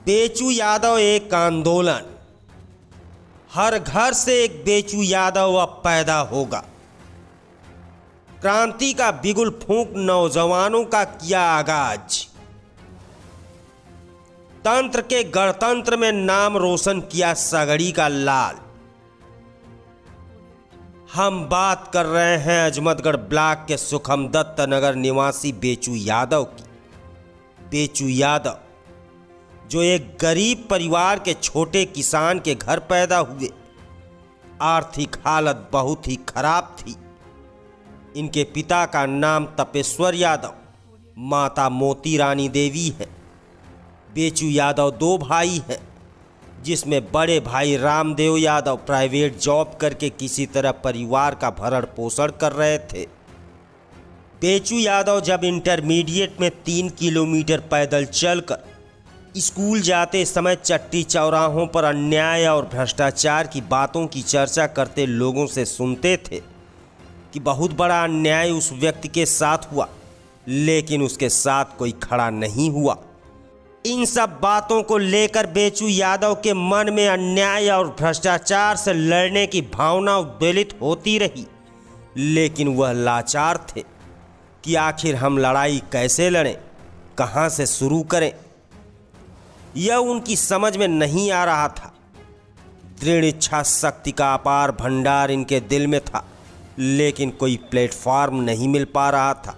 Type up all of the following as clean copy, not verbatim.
बेचू यादव एक आंदोलन। हर घर से एक बेचू यादव अब पैदा होगा। क्रांति का बिगुल फूंक नौजवानों का किया आगाज। तंत्र के गणतंत्र में नाम रोशन किया सगड़ी का लाल। हम बात कर रहे हैं अजमतगढ़ ब्लॉक के सुखमदत्त नगर निवासी बेचू यादव की। बेचू यादव जो एक गरीब परिवार के छोटे किसान के घर पैदा हुए। आर्थिक हालत बहुत ही खराब थी। इनके पिता का नाम तपेश्वर यादव, माता मोती रानी देवी है। बेचू यादव दो भाई हैं, जिसमें बड़े भाई रामदेव यादव प्राइवेट जॉब करके किसी तरह परिवार का भरण पोषण कर रहे थे। बेचू यादव जब इंटरमीडिएट में 3 किलोमीटर पैदल चलकर स्कूल जाते समय चट्टी चौराहों पर अन्याय और भ्रष्टाचार की बातों की चर्चा करते लोगों से सुनते थे कि बहुत बड़ा अन्याय उस व्यक्ति के साथ हुआ, लेकिन उसके साथ कोई खड़ा नहीं हुआ। इन सब बातों को लेकर बेचू यादव के मन में अन्याय और भ्रष्टाचार से लड़ने की भावना उद्वेलित होती रही, लेकिन वह लाचार थे कि आखिर हम लड़ाई कैसे लड़ें, कहां से शुरू करें। यह उनकी समझ में नहीं आ रहा था। दृढ़ इच्छा शक्ति का अपार भंडार इनके दिल में था, लेकिन कोई प्लेटफॉर्म नहीं मिल पा रहा था।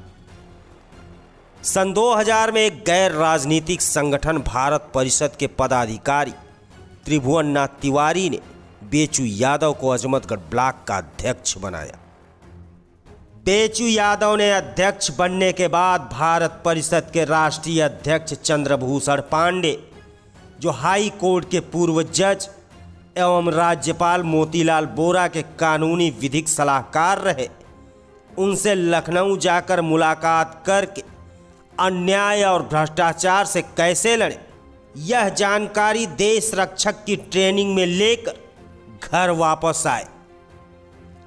सन 2000 में एक गैर राजनीतिक संगठन भारत परिषद के पदाधिकारी त्रिभुवन नाथ तिवारी ने बेचू यादव को अजमतगढ़ ब्लॉक का अध्यक्ष बनाया। बेचू यादव ने अध्यक्ष बनने के बाद भारत परिषद के राष्ट्रीय अध्यक्ष चंद्रभूषण पांडे, जो हाई कोर्ट के पूर्व जज एवं राज्यपाल मोतीलाल बोरा के कानूनी विधिक सलाहकार रहे, उनसे लखनऊ जाकर मुलाकात करके अन्याय और भ्रष्टाचार से कैसे लड़े, यह जानकारी देश रक्षक की ट्रेनिंग में लेकर घर वापस आए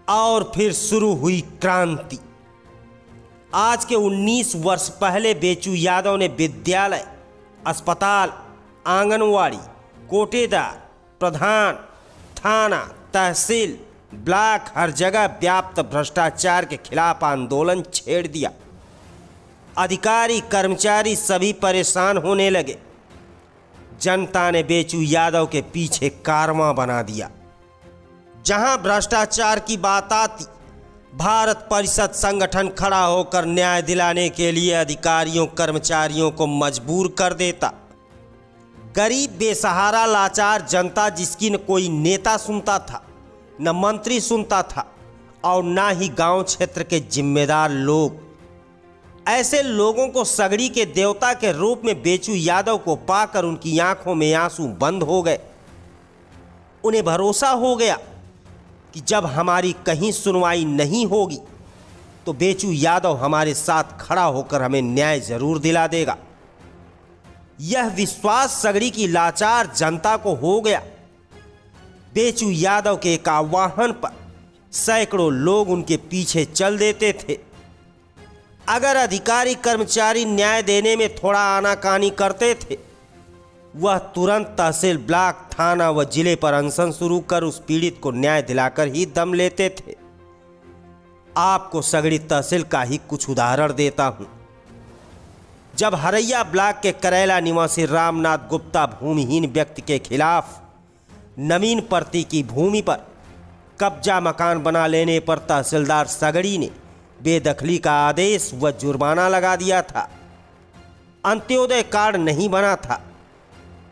और फिर शुरू हुई क्रांति। आज के 19 वर्ष पहले बेचू यादव ने विद्यालय, अस्पताल, आंगनवाड़ी, कोटेदार, प्रधान, थाना, तहसील, ब्लॉक, हर जगह व्याप्त भ्रष्टाचार के खिलाफ आंदोलन छेड़ दिया। अधिकारी कर्मचारी सभी परेशान होने लगे। जनता ने बेचू यादव के पीछे कारवां बना दिया। जहां भ्रष्टाचार की बात आती, भारत परिषद संगठन खड़ा होकर न्याय दिलाने के लिए अधिकारियों कर्मचारियों को मजबूर कर देता। गरीब बेसहारा लाचार जनता, जिसकी न कोई नेता सुनता था, न मंत्री सुनता था और न ही गांव क्षेत्र के जिम्मेदार लोग, ऐसे लोगों को सगड़ी के देवता के रूप में बेचू यादव को पाकर उनकी आंखों में आंसू बंद हो गए। उन्हें भरोसा हो गया कि जब हमारी कहीं सुनवाई नहीं होगी तो बेचू यादव हमारे साथ खड़ा होकर हमें न्याय जरूर दिला देगा। यह विश्वास सगड़ी की लाचार जनता को हो गया। बेचू यादव के एक आह्वान पर सैकड़ों लोग उनके पीछे चल देते थे। अगर अधिकारी कर्मचारी न्याय देने में थोड़ा आनाकानी करते थे, वह तुरंत तहसील, ब्लॉक, थाना व जिले पर अनशन शुरू कर उस पीड़ित को न्याय दिलाकर ही दम लेते थे। आपको सगड़ी तहसील का ही कुछ उदाहरण देता हूं। जब हरैया ब्लॉक के करेला निवासी रामनाथ गुप्ता भूमिहीन व्यक्ति के खिलाफ नवीन पर्ती की भूमि पर कब्जा मकान बना लेने पर तहसीलदार सगड़ी ने बेदखली का आदेश व जुर्माना लगा दिया था। अंत्योदय कार्ड नहीं बना था।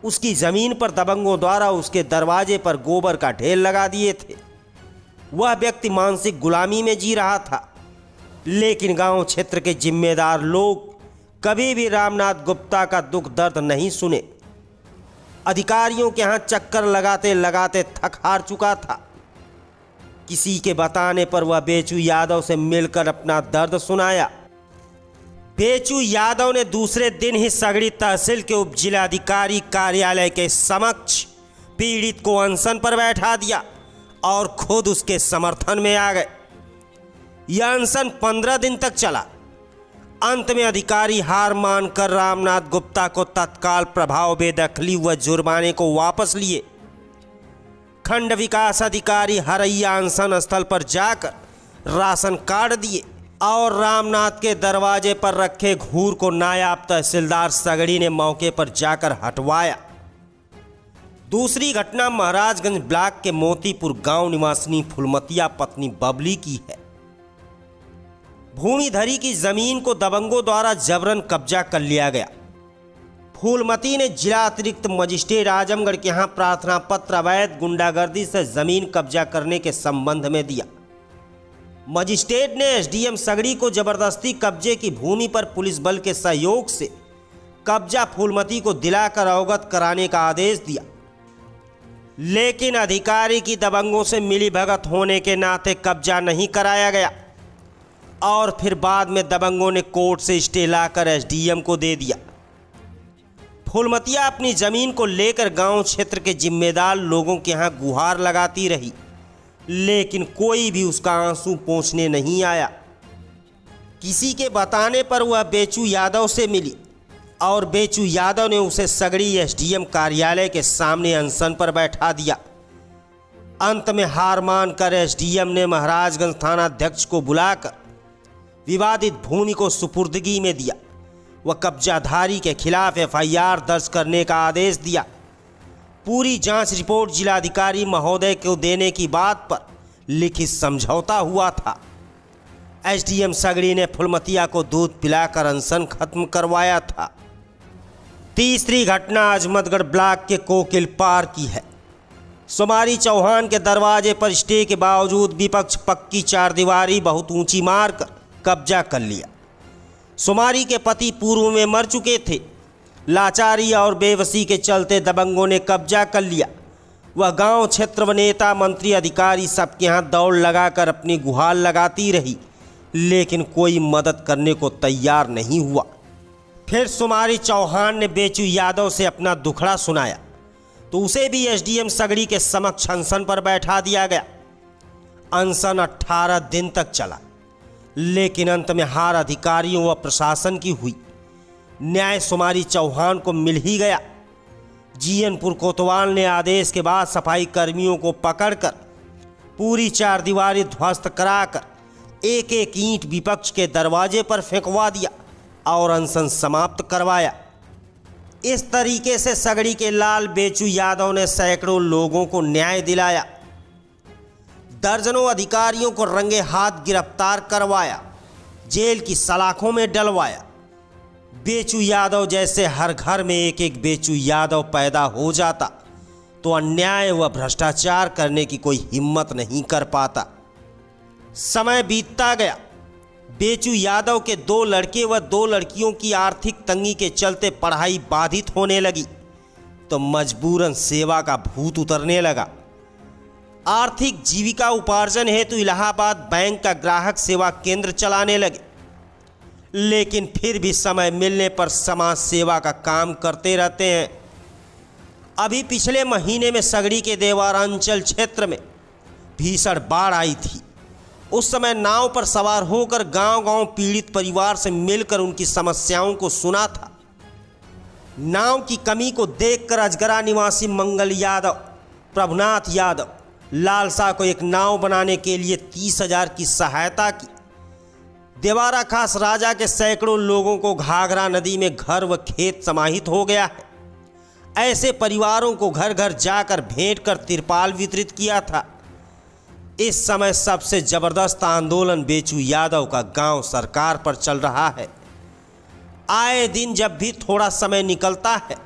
उसकी जमीन पर दबंगों द्वारा उसके दरवाजे पर गोबर का ढेर लगा दिए थे। वह व्यक्ति मानसिक गुलामी में जी रहा था, लेकिन गांव क्षेत्र के जिम्मेदार लोग कभी भी रामनाथ गुप्ता का दुख दर्द नहीं सुने। अधिकारियों के यहाँ चक्कर लगाते लगाते थक हार चुका था। किसी के बताने पर वह बेचू यादव से मिलकर अपना दर्द सुनाया। बेचू यादव ने दूसरे दिन ही सगड़ी तहसील के उप जिलाधिकारी कार्यालय के समक्ष पीड़ित को अनशन पर बैठा दिया और खुद उसके समर्थन में आ गए। यह अनशन 15 दिन तक चला। अंत में अधिकारी हार मानकर रामनाथ गुप्ता को तत्काल प्रभाव बेदखली व जुर्माने को वापस लिए। खंड विकास अधिकारी हरैया अनशन स्थल पर जाकर राशन कार्ड दिए और रामनाथ के दरवाजे पर रखे घूर को नायब तहसीलदार सगड़ी ने मौके पर जाकर हटवाया। दूसरी घटना महाराजगंज ब्लॉक के मोतीपुर गांव निवासिनी फुलमतिया पत्नी बबली की है। भूमिधरी की जमीन को दबंगों द्वारा जबरन कब्जा कर लिया गया। फूलमती ने जिला अतिरिक्त मजिस्ट्रेट आजमगढ़ के यहाँ प्रार्थना पत्र अवैध गुंडागर्दी से जमीन कब्जा करने के संबंध में दिया। मजिस्ट्रेट ने एसडीएम सगड़ी को जबरदस्ती कब्जे की भूमि पर पुलिस बल के सहयोग से कब्जा फूलमती को दिलाकर अवगत कराने का आदेश दिया, लेकिन अधिकारी की दबंगों से मिलीभगत होने के नाते कब्जा नहीं कराया गया और फिर बाद में दबंगों ने कोर्ट से स्टे लाकर एसडीएम को दे दिया। फूलमतिया अपनी जमीन को लेकर गांव क्षेत्र के जिम्मेदार लोगों के यहाँ गुहार लगाती रही, लेकिन कोई भी उसका आंसू पोंछने नहीं आया। किसी के बताने पर वह बेचू यादव से मिली और बेचू यादव ने उसे सगड़ी एसडीएम कार्यालय के सामने अनशन पर बैठा दिया। अंत में हार मानकर एसडीएम ने महाराजगंज थानाध्यक्ष को बुलाकर विवादित भूमि को सुपुर्दगी में दिया व कब्जाधारी के खिलाफ एफआईआर दर्ज करने का आदेश दिया। पूरी जांच रिपोर्ट जिलाधिकारी महोदय को देने की बात पर लिखित समझौता हुआ था। एसडीएम सगड़ी ने फुलमतिया को दूध पिलाकर अनशन खत्म करवाया था। तीसरी घटना अजमतगढ़ ब्लॉक के कोकिल पार की है। सोमारी चौहान के दरवाजे पर स्टे के बावजूद विपक्ष पक्की चारदीवारी बहुत ऊंची मारकर कब्जा कर लिया। सोमारी के पति पूर्व में मर चुके थे। लाचारी और बेबसी के चलते दबंगों ने कब्जा कर लिया। वह गांव क्षेत्र व नेता मंत्री अधिकारी सबके यहाँ दौड़ लगाकर अपनी गुहार लगाती रही, लेकिन कोई मदद करने को तैयार नहीं हुआ। फिर सोमारी चौहान ने बेचू यादव से अपना दुखड़ा सुनाया तो उसे भी एसडीएम सगड़ी के समक्ष अनशन पर बैठा दिया गया। अनशन 18 दिन तक चला, लेकिन अंत में हार अधिकारियों व प्रशासन की हुई। न्याय सोमारी चौहान को मिल ही गया। जीएनपुर कोतवाल ने आदेश के बाद सफाई कर्मियों को पकड़कर पूरी चारदीवारी ध्वस्त कराकर एक एक ईंट विपक्ष के दरवाजे पर फेंकवा दिया और अनशन समाप्त करवाया। इस तरीके से सगड़ी के लाल बेचू यादव ने सैकड़ों लोगों को न्याय दिलाया, दर्जनों अधिकारियों को रंगे हाथ गिरफ्तार करवाया, जेल की सलाखों में डलवाया। बेचू यादव जैसे हर घर में एक एक बेचू यादव पैदा हो जाता तो अन्याय व भ्रष्टाचार करने की कोई हिम्मत नहीं कर पाता। समय बीतता गया। बेचू यादव के 2 लड़के व 2 लड़कियों की आर्थिक तंगी के चलते पढ़ाई बाधित होने लगी तो मजबूरन सेवा का भूत उतरने लगा। आर्थिक जीविका उपार्जन हेतु इलाहाबाद बैंक का ग्राहक सेवा केंद्र चलाने लगे, लेकिन फिर भी समय मिलने पर समाज सेवा का काम करते रहते हैं। अभी पिछले महीने में सगड़ी के देवारांचल क्षेत्र में भीषण बाढ़ आई थी। उस समय नाव पर सवार होकर गांव-गांव पीड़ित परिवार से मिलकर उनकी समस्याओं को सुना था। नाव की कमी को देखकर अजगरा निवासी मंगल यादव, प्रभुनाथ यादव लालसा को एक नाव बनाने के लिए 30,000 की सहायता की। देवारा खास राजा के सैकड़ों लोगों को घाघरा नदी में घर व खेत समाहित हो गया है। ऐसे परिवारों को घर घर जाकर भेंट कर तिरपाल वितरित किया था। इस समय सबसे जबरदस्त आंदोलन बेचू यादव का गांव सरकार पर चल रहा है। आए दिन जब भी थोड़ा समय निकलता है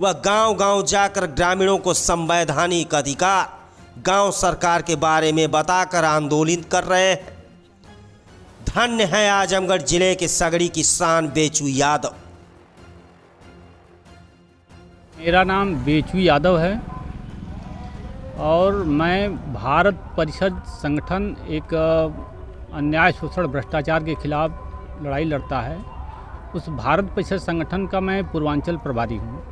वह गांव-गांव जाकर ग्रामीणों को संवैधानिक अधिकार गांव सरकार के बारे में बताकर आंदोलित कर रहे हैं। धन्य है आजमगढ़ जिले के सगड़ी की शान बेचू यादव। मेरा नाम बेचू यादव है और मैं भारत परिषद संगठन एक अन्याय शोषण भ्रष्टाचार के खिलाफ लड़ाई लड़ता है, उस भारत परिषद संगठन का मैं पूर्वांचल प्रभारी हूँ।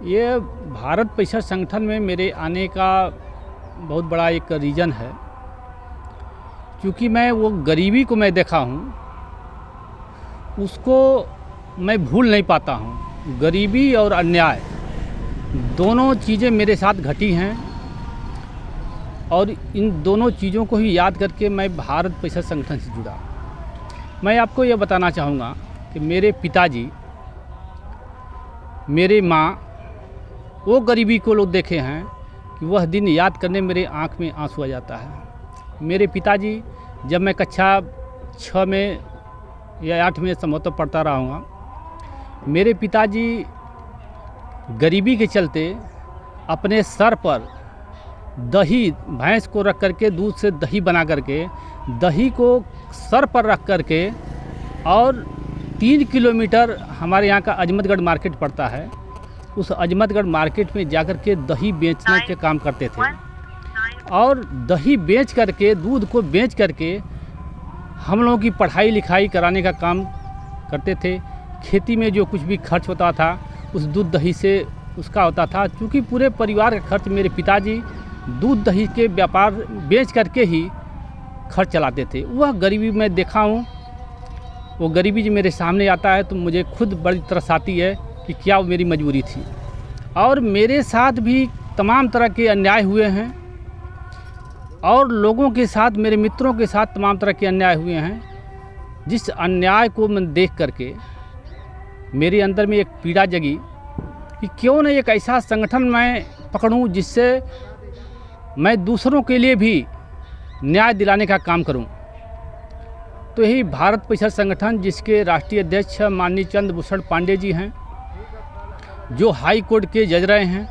ये भारत परिषद संगठन में मेरे आने का बहुत बड़ा एक रीज़न है, क्योंकि मैं वो गरीबी को मैं देखा हूँ उसको मैं भूल नहीं पाता हूँ। गरीबी और अन्याय दोनों चीज़ें मेरे साथ घटी हैं और इन दोनों चीज़ों को ही याद करके मैं भारत परिषद संगठन से जुड़ा। मैं आपको ये बताना चाहूँगा कि मेरे पिताजी, मेरे माँ, वो गरीबी को लोग देखे हैं कि वह दिन याद करने मेरे आँख में आंसू आ जाता है। मेरे पिताजी, जब मैं कक्षा 6 में या 8 में संभवतः पढ़ता रहा हूँगा, मेरे पिताजी गरीबी के चलते अपने सर पर दही, भैंस को रख करके दूध से दही बना करके, दही को सर पर रख करके, और 3 किलोमीटर हमारे यहाँ का अजमतगढ़ मार्केट पड़ता है, उस अजमतगढ़ मार्केट में जाकर के दही बेचने के काम करते थे। और दही बेच करके, दूध को बेच करके हम लोगों की पढ़ाई लिखाई कराने का काम करते थे। खेती में जो कुछ भी खर्च होता था उस दूध दही से उसका होता था। क्योंकि पूरे परिवार का खर्च मेरे पिताजी दूध दही के व्यापार बेच करके ही खर्च चलाते थे। वह गरीबी मैं देखा हूँ। वो गरीबी जो मेरे सामने आता है तो मुझे खुद बड़ी तरस आती है कि क्या वो मेरी मजबूरी थी। और मेरे साथ भी तमाम तरह के अन्याय हुए हैं और लोगों के साथ, मेरे मित्रों के साथ तमाम तरह के अन्याय हुए हैं। जिस अन्याय को मैं देख करके मेरे अंदर में एक पीड़ा जगी कि क्यों न एक ऐसा संगठन मैं पकड़ूं जिससे मैं दूसरों के लिए भी न्याय दिलाने का काम करूं। तो यही भारत परिषद संगठन, जिसके राष्ट्रीय अध्यक्ष माननीय चंद्रभूषण पांडे जी हैं, जो हाई कोर्ट के जज रहे हैं,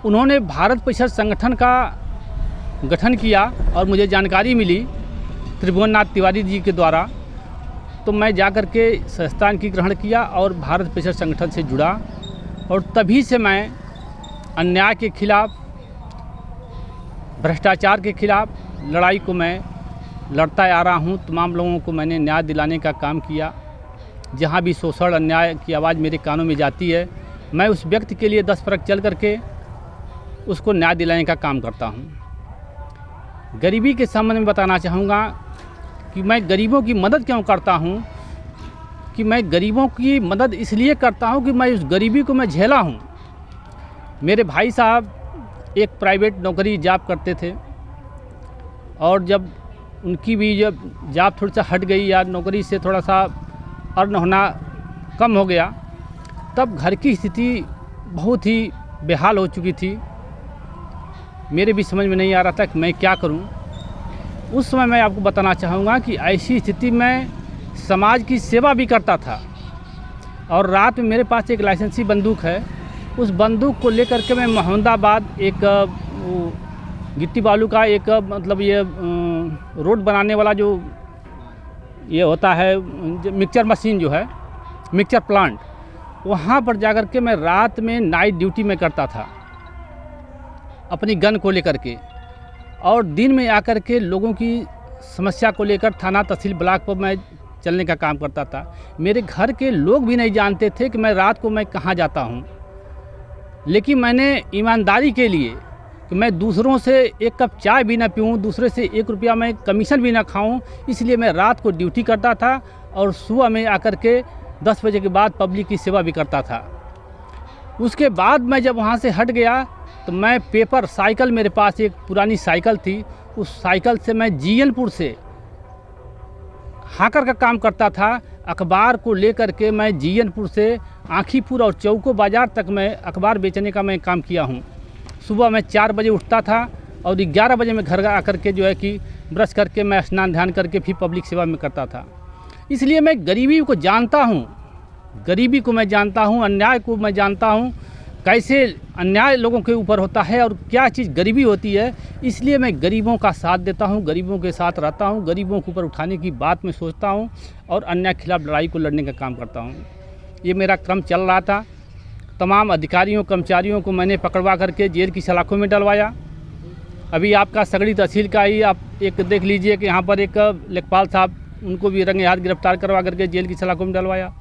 उन्होंने भारत परिषद संगठन का गठन किया और मुझे जानकारी मिली त्रिभुवननाथ तिवारी जी के द्वारा। तो मैं जाकर के संस्थान की ग्रहण किया और भारत परिषद संगठन से जुड़ा। और तभी से मैं अन्याय के खिलाफ, भ्रष्टाचार के खिलाफ लड़ाई को मैं लड़ता आ रहा हूँ। तमाम लोगों को मैंने न्याय दिलाने का काम किया। जहाँ भी शोषण, अन्याय की आवाज़ मेरे कानों में जाती है, मैं उस व्यक्ति के लिए 10 फरक चल करके उसको न्याय दिलाने का काम करता हूँ। गरीबी के संबंध में बताना चाहूँगा कि मैं गरीबों की मदद क्यों करता हूँ। कि मैं गरीबों की मदद इसलिए करता हूँ कि मैं उस गरीबी को मैं झेला हूँ। मेरे भाई साहब एक प्राइवेट नौकरी जॉब करते थे और जब उनकी भी जब जॉब थोड़ी सा हट गई या नौकरी से थोड़ा सा अर्न होना कम हो गया, तब घर की स्थिति बहुत ही बेहाल हो चुकी थी। मेरे भी समझ में नहीं आ रहा था कि मैं क्या करूं। उस समय मैं आपको बताना चाहूँगा कि ऐसी स्थिति में समाज की सेवा भी करता था। और रात में मेरे पास एक लाइसेंसी बंदूक है, उस बंदूक को लेकर के मैं मोहम्मदाबाद एक गिट्टी बालू का एक मतलब ये रोड बनाने वाला जो ये होता है मिक्सचर मशीन जो है, मिक्सचर प्लांट, वहाँ पर जाकर के मैं रात में नाइट ड्यूटी में करता था अपनी गन को लेकर के। और दिन में आकर के लोगों की समस्या को लेकर थाना, तहसील, ब्लॉक पर मैं चलने का काम करता था। मेरे घर के लोग भी नहीं जानते थे कि मैं रात को मैं कहाँ जाता हूँ। लेकिन मैंने ईमानदारी के लिए कि मैं दूसरों से एक कप चाय भी ना पीऊँ, दूसरे से 1 रुपया मैं कमीशन भी ना खाऊँ, इसलिए मैं रात को ड्यूटी करता था और सुबह में आकर के 10 बजे के बाद पब्लिक की सेवा भी करता था। उसके बाद मैं जब वहाँ से हट गया तो मैं पेपर साइकिल, मेरे पास एक पुरानी साइकिल थी, उस साइकिल से मैं जीएनपुर से हाकर का काम करता था। अखबार को लेकर के मैं जीएनपुर से आँखीपुर और चौको बाज़ार तक मैं अखबार बेचने का मैं काम किया हूँ। सुबह मैं 4 बजे उठता था और 11 बजे मैं घर आकर के जो है कि ब्रश करके मैं स्नान ध्यान करके फिर पब्लिक सेवा में करता था। इसलिए मैं गरीबी को जानता हूँ, गरीबी को मैं जानता हूँ, अन्याय को मैं जानता हूँ, कैसे अन्याय लोगों के ऊपर होता है और क्या चीज़ गरीबी होती है। इसलिए मैं गरीबों का साथ देता हूँ, गरीबों के साथ रहता हूँ, गरीबों के ऊपर उठाने की बात मैं सोचता हूँ और अन्याय के खिलाफ लड़ाई को लड़ने का काम करता हूँ। ये मेरा क्रम चल रहा था। तमाम अधिकारियों, कर्मचारियों को मैंने पकड़वा करके जेल की सलाखों में डलवाया। अभी आपका सगड़ी तहसील का ही आप एक देख लीजिए कि यहाँ पर एक लेखपाल साहब, उनको भी रंगे हाथ गिरफ्तार करवा करके जेल की सलाखों में डलवाया।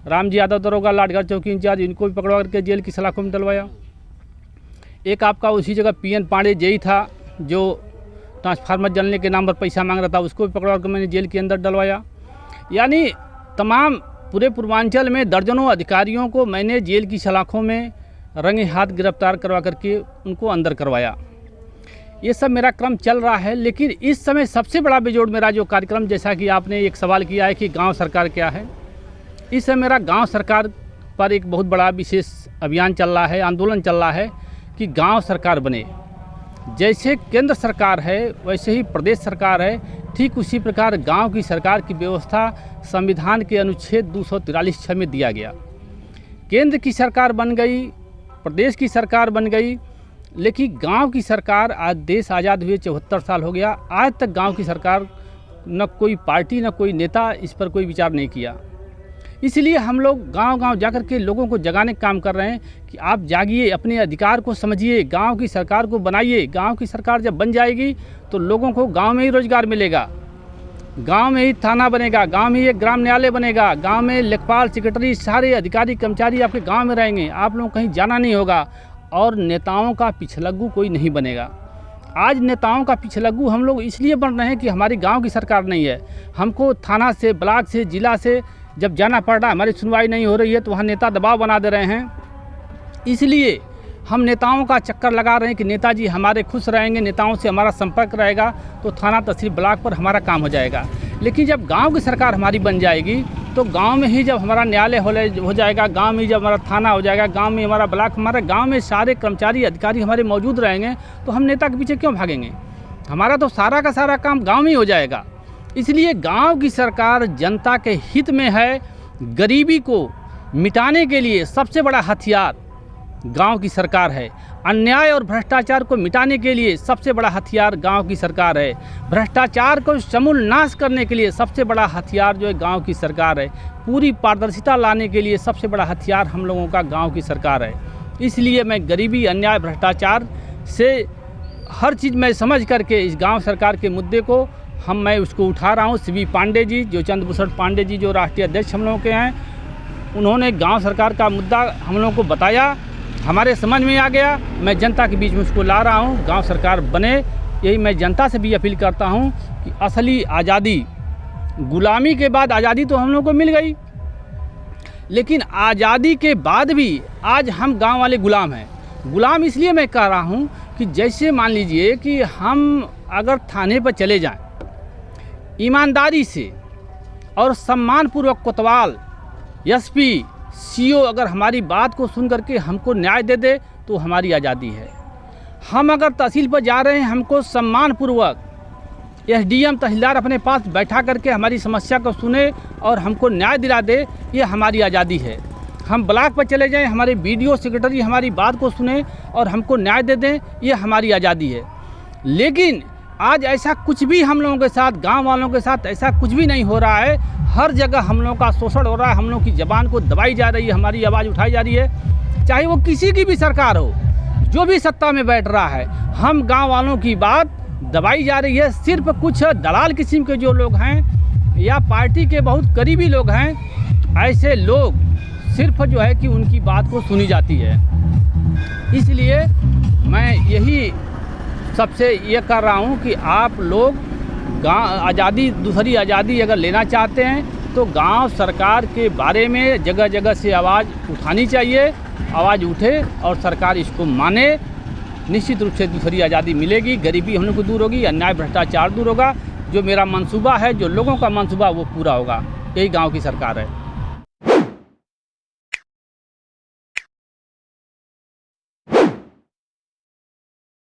रामजी यादव दरोगा, लाटगढ़ चौकी इंचार्ज, इनको भी पकड़वा करके जेल की सलाखों में डलवाया। एक आपका उसी जगह पीएन पांडे जेई था जो ट्रांसफार्मर जलने के नाम पर पैसा मांग रहा था, उसको भी पकड़वा कर मैंने जेल के अंदर डलवाया। यानी तमाम पूरे पूर्वांचल में दर्जनों अधिकारियों को मैंने जेल की सलाखों में रंगे हाथ गिरफ्तार करवा करके उनको अंदर करवाया। ये सब मेरा क्रम चल रहा है। लेकिन इस समय सबसे बड़ा बेजोड़ मेरा जो कार्यक्रम, जैसा कि आपने एक सवाल किया है कि गांव सरकार क्या है, इस समय मेरा गांव सरकार पर एक बहुत बड़ा विशेष अभियान चल रहा है, आंदोलन चल रहा है कि गांव सरकार बने। जैसे केंद्र सरकार है वैसे ही प्रदेश सरकार है, ठीक उसी प्रकार गांव की सरकार की व्यवस्था संविधान के अनुच्छेद 243(6) में दिया गया। केंद्र की सरकार बन गई, प्रदेश की सरकार बन गई, लेकिन गांव की सरकार, आज देश आज़ाद हुए 74 साल हो गया, आज तक गांव की सरकार न कोई पार्टी न कोई नेता इस पर कोई विचार नहीं किया। इसलिए हम लोग गांव-गांव जाकर के लोगों को जगाने का काम कर रहे हैं कि आप जागिए, अपने अधिकार को समझिए, गांव की सरकार को बनाइए। गांव की सरकार जब बन जाएगी तो लोगों को गांव में ही रोजगार मिलेगा, गांव में ही थाना बनेगा, गांव में ही एक ग्राम न्यायालय बनेगा, गांव में लेखपाल, सेक्रेटरी, सारे अधिकारी कर्मचारी आपके गांव में रहेंगे, आप लोगों को कहीं जाना नहीं होगा और नेताओं का पिछलग्गू कोई नहीं बनेगा। आज नेताओं का पिछलग्गू हम लोग इसलिए बन रहे हैं कि हमारी गाँव की सरकार नहीं है। हमको थाना से, ब्लॉक से, जिला से जब जाना पड़ रहा है, हमारी सुनवाई नहीं हो रही है, तो वहाँ नेता दबाव बना दे रहे हैं। इसलिए हम नेताओं का चक्कर लगा रहे हैं कि नेताजी हमारे खुश रहेंगे, नेताओं से हमारा संपर्क रहेगा तो थाना, तहसील, ब्लॉक पर हमारा काम हो जाएगा। लेकिन जब गांव की सरकार हमारी बन जाएगी तो गांव में ही जब हमारा न्यायालय हो जाएगा, गांव में जब हमारा थाना हो जाएगा, गांव में हमारा ब्लॉक, हमारे गांव में सारे कर्मचारी, अधिकारी हमारे मौजूद रहेंगे, तो हम नेता के पीछे क्यों भागेंगे? हमारा तो सारा का सारा काम गाँव में ही हो जाएगा। इसलिए गांव की सरकार जनता के हित में है। गरीबी को मिटाने के लिए सबसे बड़ा हथियार गांव की सरकार है। अन्याय और भ्रष्टाचार को मिटाने के लिए सबसे बड़ा हथियार गांव की सरकार है। भ्रष्टाचार को समूल नाश करने के लिए सबसे बड़ा हथियार जो है गांव की सरकार है। पूरी पारदर्शिता लाने के लिए सबसे बड़ा हथियार हम लोगों का गांव की सरकार है। इसलिए मैं गरीबी, अन्याय, भ्रष्टाचार से हर चीज़ मैं समझ करके इस गाँव सरकार के मुद्दे को मैं उसको उठा रहा हूँ। CV पांडे जी, जो चंद्रभूषण पांडे जी, जो राष्ट्रीय अध्यक्ष हम लोगों के हैं, उन्होंने गांव सरकार का मुद्दा हम लोगों को बताया, हमारे समझ में आ गया। मैं जनता के बीच में उसको ला रहा हूँ, गांव सरकार बने। यही मैं जनता से भी अपील करता हूँ कि असली आज़ादी, गुलामी के बाद आज़ादी तो हम लोगों को मिल गई, लेकिन आज़ादी के बाद भी आज हम गाँव वाले गुलाम हैं। गुलाम इसलिए मैं कह रहा हूँ कि जैसे मान लीजिए कि हम अगर थाने पर चले जाएँ, ईमानदारी से और सम्मानपूर्वक कोतवाल, SP, CO अगर हमारी बात को सुन करके हमको न्याय दे दे तो हमारी आज़ादी है। हम अगर तहसील पर जा रहे हैं, हमको सम्मानपूर्वक SDM, तहसीलदार अपने पास बैठा करके हमारी समस्या को सुने और हमको न्याय दिला दे, ये हमारी आज़ादी है। हम ब्लॉक पर चले जाएं, हमारे BDO, सेक्रेटरी हमारी बात को सुने और हमको न्याय दे दें, ये हमारी आज़ादी है। लेकिन आज ऐसा कुछ भी हम लोगों के साथ, गांव वालों के साथ ऐसा कुछ भी नहीं हो रहा है। हर जगह हम लोगों का शोषण हो रहा है, हम लोगों की ज़बान को दबाई जा रही है, हमारी आवाज़ उठाई जा रही है। चाहे वो किसी की भी सरकार हो, जो भी सत्ता में बैठ रहा है, हम गांव वालों की बात दबाई जा रही है। सिर्फ कुछ दलाल किस्म के जो लोग हैं या पार्टी के बहुत करीबी लोग हैं, ऐसे लोग सिर्फ जो है कि उनकी बात को सुनी जाती है। इसलिए मैं यही सबसे ये कर रहा हूँ कि आप लोग गाँव आज़ादी, दूसरी आज़ादी अगर लेना चाहते हैं तो गांव सरकार के बारे में जगह जगह से आवाज़ उठानी चाहिए। आवाज़ उठे और सरकार इसको माने, निश्चित रूप से दूसरी आज़ादी मिलेगी, गरीबी हम लोग को दूर होगी, अन्याय भ्रष्टाचार दूर होगा। जो मेरा मंसूबा है, जो लोगों का मंसूबा, वो पूरा होगा। यही गाँव की सरकार है।